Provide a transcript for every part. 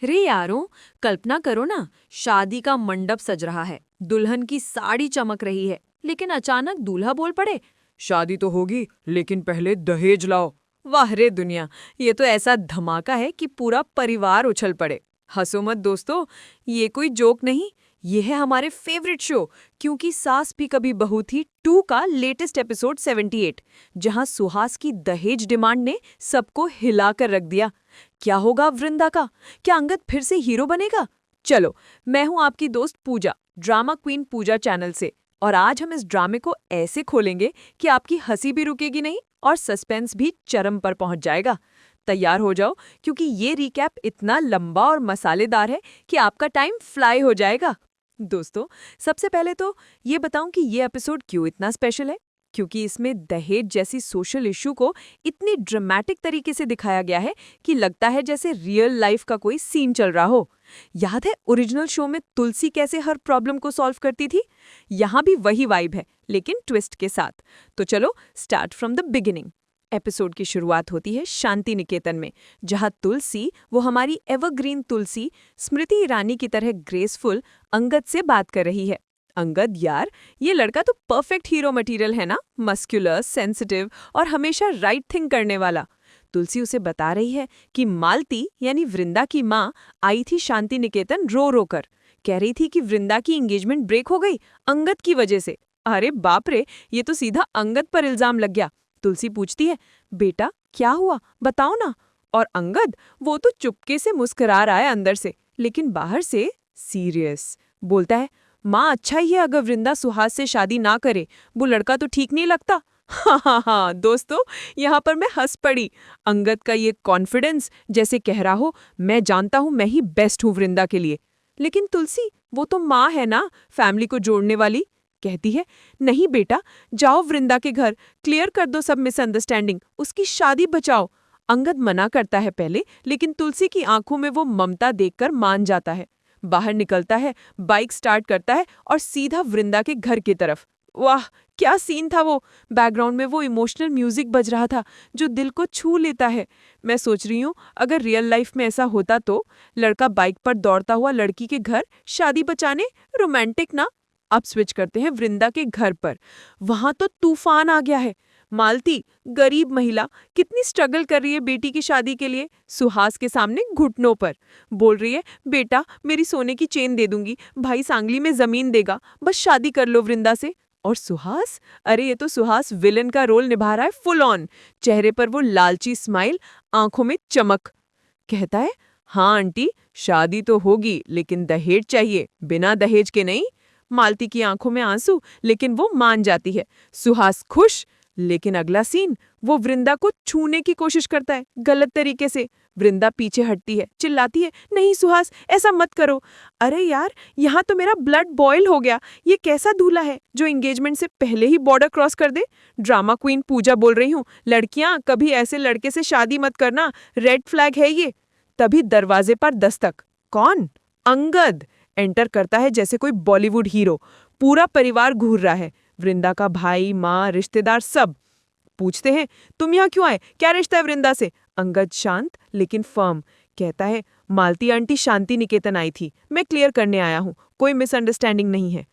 रे यारों, कल्पना करो ना, शादी का मंडप सज रहा है, दुल्हन की साड़ी चमक रही है, लेकिन अचानक दूल्हा बोल पड़े, शादी तो होगी लेकिन पहले दहेज लाओ। वाह रे दुनिया, ये तो ऐसा धमाका है कि पूरा परिवार उछल पड़े। हंसो मत दोस्तों, ये कोई जोक नहीं, ये है हमारे फेवरेट शो क्योंकि सास भी कभी बहू थी 2 का लेटेस्ट एपिसोड 78, जहां सुहास की दहेज डिमांड ने सबको हिलाकर रख दिया। क्या होगा वृंदा का? क्या अंगद फिर से हीरो बनेगा? चलो, मैं हूं आपकी दोस्त पूजा, ड्रामा क्वीन पूजा चैनल से, और आज हम इस ड्रामे को ऐसे खोलेंगे कि आपकी हंसी भी रुकेगी नहीं और सस्पेंस भी चरम पर पहुंच जाएगा। तैयार हो जाओ क्योंकि ये रिकैप इतना लंबा और मसालेदार है कि आपका टाइम फ्लाई हो जाएगा। दोस्तों, सबसे पहले तो ये बताऊं कि ये एपिसोड क्यों इतना स्पेशल है, क्योंकि इसमें दहेज जैसी सोशल इशू को इतनी ड्रामेटिक तरीके से दिखाया गया है कि लगता है जैसे रियल लाइफ का कोई सीन चल रहा हो। याद है ओरिजिनल शो में तुलसी कैसे हर प्रॉब्लम को सॉल्व करती थी? यहाँ भी वही वाइब है, लेकिन ट्विस्ट के साथ। तो चलो start from the beginning. Episode की शुरुआत होती है शांति निकेतन में, जहां तुलसी, वो हमारी एवरग्रीन तुलसी, स्मृति ईरानी की तरह ग्रेसफुल अंगद से बात कर रही है। अंगद यार, ये लड़का तो परफेक्ट हीरो मटेरियल है ना, मस्कुलर, सेंसिटिव और हमेशा राइट थिंग करने वाला। तुलसी उसे बता रही है कि मालती यानी वृंदा की माँ आई थी शांति निकेतन रो रो कर, कह रही थी कि वृंदा की एंगेजमेंट ब्रेक हो गई अंगद की वजह से। अरे बाप रे, ये तो सीधा अंगद पर इल्जाम लग गया। तुलसी पूछती है, बेटा क्या हुआ, बताओ ना। और अंगद, वो तो चुपके से मुस्कुरा रहा है अंदर से, लेकिन बाहर से सीरियस। बोलता है, माँ अच्छा ही है अगर वृंदा सुहास से शादी ना करे, वो लड़का तो ठीक नहीं लगता। हाँ दोस्तों, यहाँ पर मैं हंस पड़ी। अंगद का ये कॉन्फिडेंस, जैसे कह रहा हो मैं जानता हूँ मैं ही बेस्ट हूँ वृंदा के लिए। लेकिन तुलसी, वो तो माँ है ना, फैमिली को जोड़ने वाली। कहती है, नहीं बेटा, जाओ वृंदा के घर, क्लियर कर दो सब मिसअंडरस्टैंडिंग, उसकी शादी बचाओ। अंगद मना करता है पहले, लेकिन तुलसी की आंखों में वो ममता देखकर मान जाता है। बाहर निकलता है, बाइक स्टार्ट करता है और सीधा वृंदा के घर की तरफ। वाह, क्या सीन था वो। बैकग्राउंड में वो इमोशनल म्यूजिक बज रहा था जो दिल को छू लेता है। मैं सोच रही हूँ अगर रियल लाइफ में ऐसा होता तो लड़का बाइक पर दौड़ता हुआ लड़की के घर शादी बचाने, रोमांटिक ना। अब स्विच करते हैं वृंदा के घर पर। वहां तो तूफान आ गया है। मालती, गरीब महिला, कितनी स्ट्रगल कर रही है बेटी की शादी के लिए, सुहास के सामने घुटनों पर बोल रही है, बेटा मेरी सोने की चेन दे दूंगी, भाई सांगली में जमीन देगा, बस शादी कर लो वृंदा से। और सुहास, अरे ये तो सुहास विलन का रोल निभा रहा है फुल ऑन। चेहरे पर वो लालची स्माइल, आंखों में चमक। कहता है, हाँ आंटी, शादी तो होगी लेकिन दहेज चाहिए, बिना दहेज के नहीं। मालती की आंखों में आंसू, लेकिन वो मान जाती है। सुहास खुश, लेकिन अगला सीन, वो वृंदा को छूने की कोशिश करता है गलत तरीके से। वृंदा पीछे हटती है, चिल्लाती है, नहीं सुहास, ऐसा मत करो। अरे यार, यहाँ तो मेरा ब्लड बॉयल हो गया। ये कैसा दूल्हा है जो एंगेजमेंट से पहले ही बॉर्डर क्रॉस कर दे? ड्रामा क्वीन पूजा बोल रही हूँ, लड़कियां कभी ऐसे लड़के से शादी मत करना, रेड फ्लैग है ये। तभी दरवाजे पर दस्तक। कौन? अंगद एंटर करता है जैसे कोई बॉलीवुड हीरो। पूरा परिवार घूर रहा है, वृंदा का भाई, माँ, रिश्तेदार सब। पूछते हैं, तुम यहाँ क्यों आए, क्या रिश्ता है वृंदा से? अंगद शांत लेकिन फर्म कहता है, मालती आंटी शांति निकेतन आई थी, मैं क्लियर करने आया हूँ, कोई मिसअंडरस्टैंडिंग नहीं है।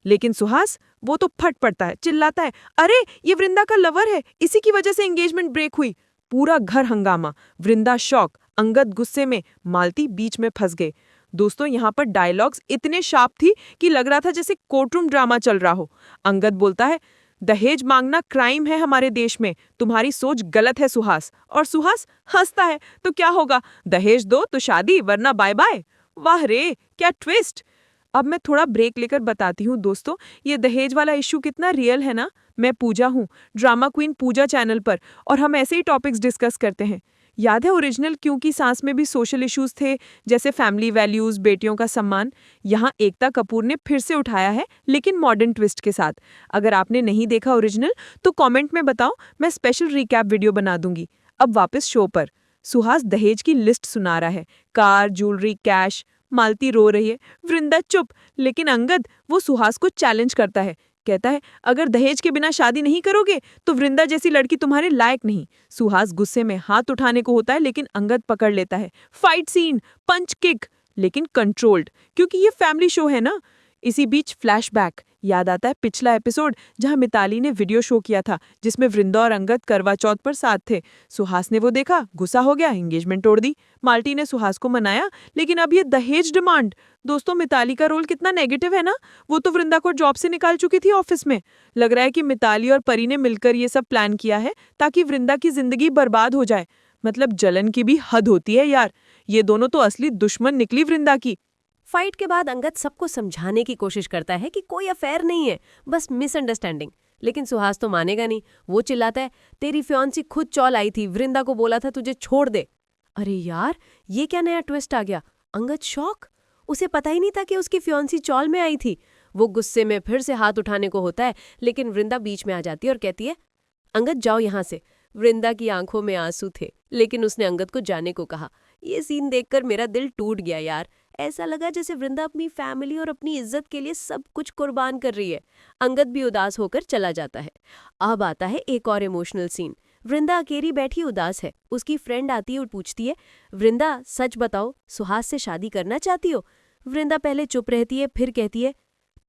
लेकिन सुहास, वो तो फट पड़ता है, चिल्लाता है, अरे ये वृंदा का लवर है, इसी की वजह से एंगेजमेंट ब्रेक हुई। पूरा घर हंगामा, वृंदा शॉक, अंगद गुस्से में, मालती बीच में फंस गए। दोस्तों, यहाँ पर डायलॉग्स इतने शार्प थी कि लग रहा था जैसे कोर्टरूम ड्रामा चल रहा हो। अंगद बोलता है, दहेज मांगना क्राइम है हमारे देश में, तुम्हारी सोच गलत है सुहास। और सुहास हंसता है, तो क्या होगा, दहेज दो तो शादी, वरना बाय बाय। वाह रे, क्या ट्विस्ट। अब मैं थोड़ा ब्रेक लेकर बताती हूँ दोस्तों, ये दहेज वाला इश्यू कितना रियल है ना। मैं पूजा हूँ, ड्रामा क्वीन पूजा चैनल पर, और हम ऐसे ही टॉपिक्स डिस्कस करते हैं। याद है ओरिजिनल क्योंकि सांस में भी सोशल इश्यूज थे, जैसे फैमिली वैल्यूज, बेटियों का सम्मान। यहाँ एकता कपूर ने फिर से उठाया है, लेकिन मॉडर्न ट्विस्ट के साथ। अगर आपने नहीं देखा ओरिजिनल तो कमेंट में बताओ, मैं स्पेशल रिकैप वीडियो बना दूंगी। अब वापस शो पर। सुहास दहेज की लिस्ट सुना रहा है, कार, ज्वेलरी, कैश। मालती रो रही है, वृंदा चुप, लेकिन अंगद, वो सुहास को चैलेंज करता है, कहता है, अगर दहेज के बिना शादी नहीं करोगे तो वृंदा जैसी लड़की तुम्हारे लायक नहीं। सुहास गुस्से में हाथ उठाने को होता है लेकिन अंगद पकड़ लेता है। फाइट सीन, पंच किक, लेकिन कंट्रोल्ड, क्योंकि ये फैमिली शो है ना। इसी बीच फ्लैशबैक याद आता है पिछला एपिसोड जहां मिताली ने वीडियो शो किया था जिसमें वृंदा और अंगद करवा चौथ पर साथ थे। सुहास ने वो देखा, गुस्सा हो गया, एंगेजमेंट तोड़ दी। माल्टी ने सुहास को मनाया, लेकिन अब ये दहेज डिमांड। दोस्तों, मिताली का रोल कितना नेगेटिव है ना। वो तो वृंदा को जॉब से निकाल चुकी थी ऑफिस में। लग रहा है कि मिताली और परी ने मिलकर ये सब प्लान किया है ताकि वृंदा की जिंदगी बर्बाद हो जाए। मतलब जलन की भी हद होती है यार। ये दोनों तो असली दुश्मन निकली वृंदा की। फाइट के बाद अंगद सबको समझाने की कोशिश करता है कि कोई अफेयर नहीं है, बस मिसअंडरस्टैंडिंग। लेकिन सुहास तो मानेगा नहीं। वो चिल्लाता है, तेरी फियांसी खुद चौल आई थी, वृंदा को बोला था तुझे छोड़ दे। अरे यार, ये क्या नया ट्विस्ट आ गया। अंगद शॉक, उसे पता ही नहीं था कि उसकी फियांसी चौल में आई थी। वो गुस्से में फिर से हाथ उठाने को होता है, लेकिन वृंदा बीच में आ जाती है और कहती है, अंगद जाओ यहाँ से। वृंदा की आंखों में आंसू थे, लेकिन उसने अंगद को जाने को कहा। ये सीन देखकर मेरा दिल टूट गया यार। ऐसा लगा जैसे वृंदा अपनी फैमिली और अपनी इज्जत के लिए सब कुछ कुर्बान कर रही है। अंगद भी उदास होकर चला जाता है। अब आता है एक और इमोशनल सीन। वृंदा अकेली बैठी उदास है। उसकी फ्रेंड आती है और पूछती है, वृंदा सच बताओ, सुहास से शादी करना चाहती हो? वृंदा पहले चुप रहती है, फिर कहती है,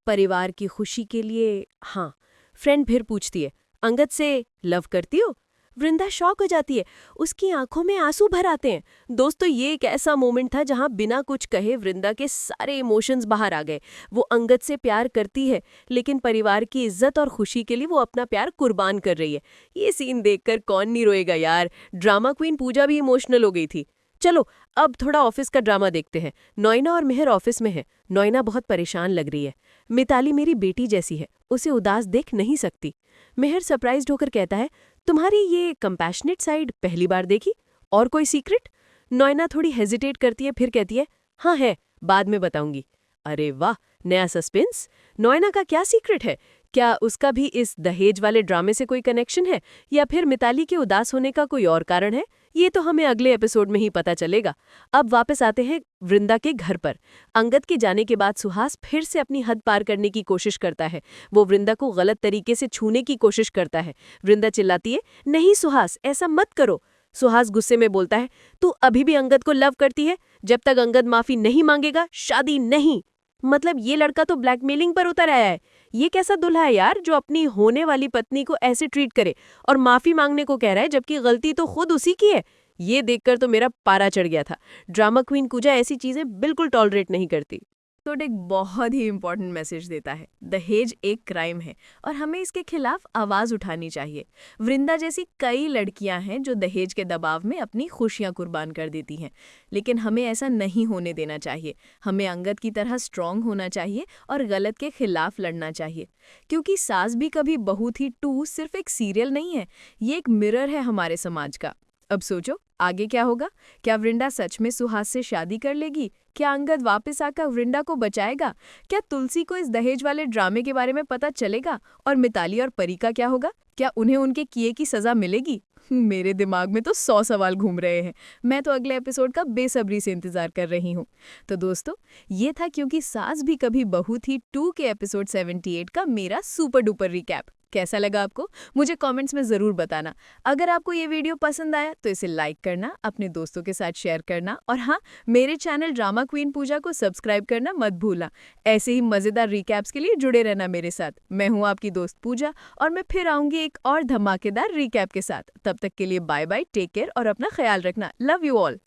परिवार की खुशी के लिए हाँ। फ्रेंड फिर पूछती है, अंगद से लव करती हो? वृंदा शॉक हो जाती है, उसकी आंखों में आंसू भर आते हैं। दोस्तों, ये एक ऐसा मोमेंट था जहां बिना कुछ कहे वृंदा के सारे इमोशंस बाहर आ गए। वो अंगद से प्यार करती है, लेकिन परिवार की इज्जत और खुशी के लिए वो अपना प्यार कुर्बान कर रही है। ये सीन देखकर कौन नहीं रोएगा यार। ड्रामा क्वीन पूजा भी इमोशनल हो गई थी। चलो अब थोड़ा ऑफिस का ड्रामा देखते हैं। नोएना और मेहर ऑफिस में है। नोएना बहुत परेशान लग रही है। मिताली मेरी बेटी जैसी है, उसे उदास देख नहीं सकती। मेहर सरप्राइज्ड होकर कहता है, तुम्हारी ये कंपैशनेट साइड पहली बार देखी। और कोई सीक्रेट? नोएना थोड़ी हेजिटेट करती है, फिर कहती है, हाँ है, बाद में बताऊंगी। अरे वाह, नया सस्पेंस। नोएना का क्या सीक्रेट है? क्या उसका भी इस दहेज वाले ड्रामे से कोई कनेक्शन है, या फिर मिताली के उदास होने का कोई और कारण है? ये तो हमें अगले एपिसोड में ही पता चलेगा। अब वापस आते हैं वृंदा के घर पर। अंगद के जाने के बाद सुहास फिर से अपनी हद पार करने की कोशिश करता है। वो वृंदा को गलत तरीके से छूने की कोशिश करता है। वृंदा चिल्लाती है, नहीं सुहास, ऐसा मत करो। सुहास गुस्से में बोलता है, तू अभी भी अंगद को लव करती है? जब तक अंगद माफी नहीं मांगेगा, शादी नहीं। मतलब ये लड़का तो ब्लैकमेलिंग पर उतर आया है। ये कैसा दूल्हा है यार, जो अपनी होने वाली पत्नी को ऐसे ट्रीट करे और माफी मांगने को कह रहा है, जबकि गलती तो खुद उसी की है। ये देखकर तो मेरा पारा चढ़ गया था। ड्रामा क्वीन पूजा ऐसी चीजें बिल्कुल टॉलरेट नहीं करती। तो एक बहुत ही इंपॉर्टेंट मैसेज देता है, दहेज एक क्राइम है और हमें इसके खिलाफ आवाज उठानी चाहिए। वृंदा जैसी कई लड़कियां हैं जो दहेज के दबाव में अपनी खुशियां कुर्बान कर देती हैं, लेकिन हमें ऐसा नहीं होने देना चाहिए। हमें अंगद की तरह स्ट्रांग होना चाहिए और गलत के खिलाफ लड़ना चाहिए, क्योंकि सास भी कभी बहू थी 2 सिर्फ एक सीरियल नहीं है, ये एक मिरर है हमारे समाज का। अब सोचो आगे क्या होगा। क्या वृंदा सच में सुहास से शादी कर लेगी? क्या अंगद वापस आकर वृंदा को बचाएगा? क्या तुलसी को इस दहेज वाले ड्रामे के बारे में पता चलेगा? और मिताली और परी का क्या होगा? क्या उन्हें उनके किए की सजा मिलेगी? मेरे दिमाग में तो 100 सवाल घूम रहे हैं। मैं तो अगले एपिसोड का बेसब्री से इंतजार कर रही हूँ। तो दोस्तों, ये था क्योंकि सास भी कभी बहू थी 2 के एपिसोड 78 का मेरा सुपर डुपर रिकैप। कैसा लगा आपको? मुझे कमेंट्स में ज़रूर बताना। अगर आपको ये वीडियो पसंद आया तो इसे लाइक करना, अपने दोस्तों के साथ शेयर करना और हाँ, मेरे चैनल ड्रामा क्वीन पूजा को सब्सक्राइब करना मत भूलना। ऐसे ही मज़ेदार रिकैप्स के लिए जुड़े रहना मेरे साथ। मैं हूँ आपकी दोस्त पूजा और मैं फिर आऊँगी एक और धमाकेदार रिकैप के साथ। तब तक के लिए बाय बाय, टेक केयर और अपना ख्याल रखना। Love you all.